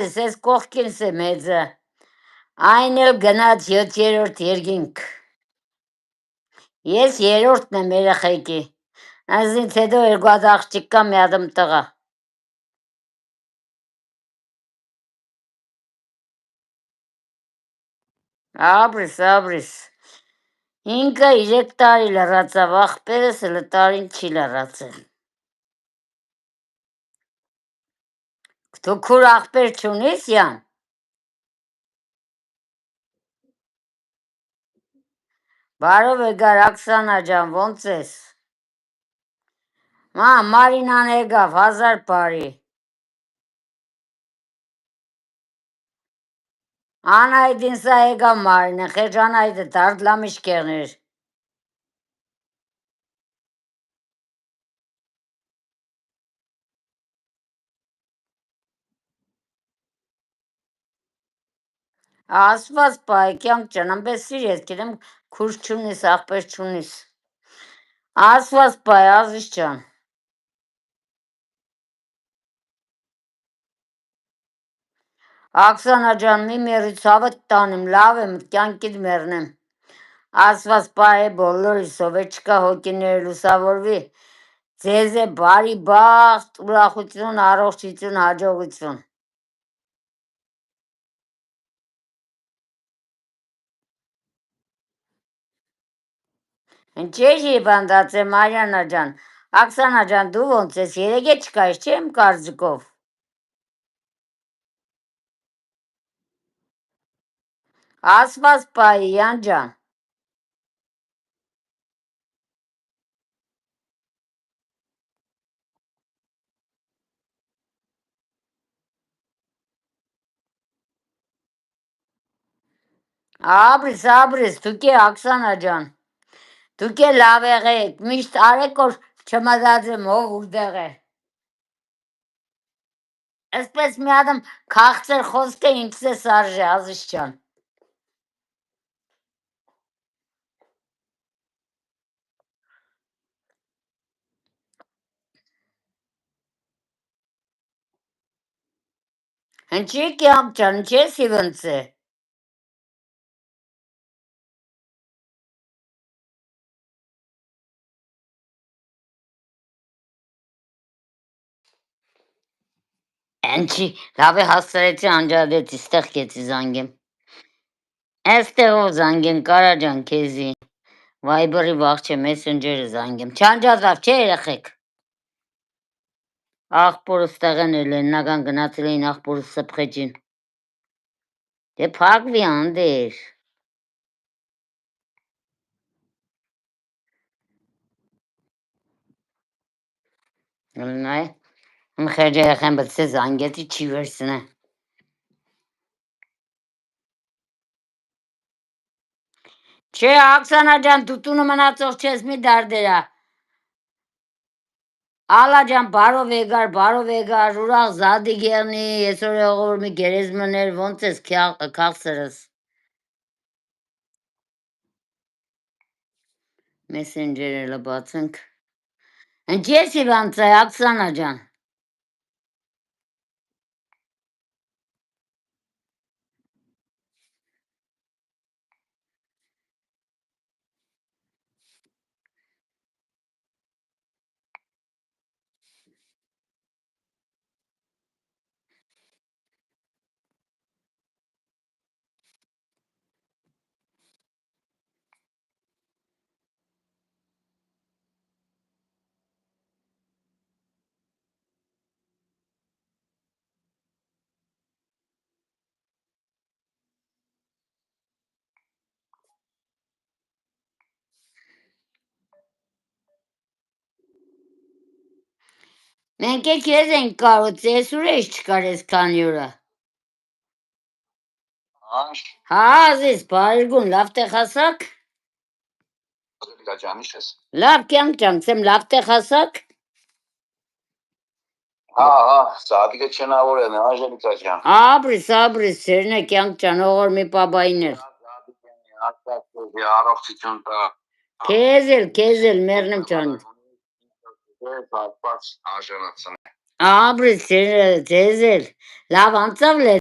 Ես կողքինս է մեծը, այն էլ գնաց 7-րդ երկինք, ես 3-րդն եմ երեխեքի, այնձնից հետո 2 հատ աղջիկ կա, մի հատ տղա։ Ապրիս, ինքը 3 տարի լռացավ, աղբերս էլ տարին չի լռացել։ Դու քուր աղբեր չունիս, Յան։ Բարով եկար, Աքսանա ջան, ոնց ես։ Մարինան եկավ, 1000 բարի։ Անայդին սա եկավ Մարինը, խեջանայդը դարդ լամիշ կեղներ։ Ասված պայ, կյանք ջան, ամպես սիրես, կերեմ քուր չունիս, աղբեր չունիս։ Ասված պայ, Ազիզ ջան։ Աքսանա ջան, մի մերի ցավդ տանեմ, լավ եմ, կյանքիդ մեռնեմ։ Ասված պայ, բոլորի սովեչկա հոգիները լուսավորվի։ Ձեզ է բարի բախտ, ուրախություն, առողջություն, հաջողություն։ Ինչեշի բանդած է Մարիանա ջան, Աքսանա ջան, դու ոնց ես, երեգե չկայս չեմ կարծիքով։ Ասված պայ, Յան ջան։ Ապրիս, դուք է Աքսանա ջան, դուք է լավ եղեք, միշտ արեք, որ չմտածեմ ով ուտեղ է։ Այսպես մի հատ քաղցր խոսք է ինքս է սարժե, Ազիզ ջան։ Ինչի կյանք ջան, ինչ ես իվնց է։ Ինչի, լավ է հաստրեցի անջադեցի, ստեղ կեցի զանգեմ։ Այստեղով զանգեմ, կարա ջան, քեզի։ Վայբերի վաղ չէ, մեսենջերը զանգեմ։ Չանջազավ, չէ երեխեք։ Աղբորս տեղեն էլ եննական գնացել էին աղբորս սպխեջին։ Դե փակվի անդեր։ Նայ, մխեջ երեխեն բծե զանգեցի չի վերցնե։ Չէ, Աքսանա ջան, դու տունը մնացող չես մի դարդերա։ Ալա ջան, բարով եկար, ուրախ զադի գեղնի, այսօր եղոր մի գերեզմներ, ոնց ես քաղցրս։ Մեսենջերը բացենք։ Ինչ ես իվանց է, Աքսանա ջան։ Մենք էլ քեզ ենք կարոտ, ծեսուր ես չկար ես քանի օրը։ Հա, Ազիզ, բարերգուն, լավ տեղ հասակ։ Լավ կյանք ջան, սեմ լավ տեղ հասակ։ Հա, սադիկը չնավոր են, Անժելիկա ջան։ Ապրիս, սերնե կյանք ջան, ողոր մի պաբայներ։ Առողջություն տա։ Քեզ էլ, մեռնեմ ջան։ Ապրես ձեզ էլ լավ անցավ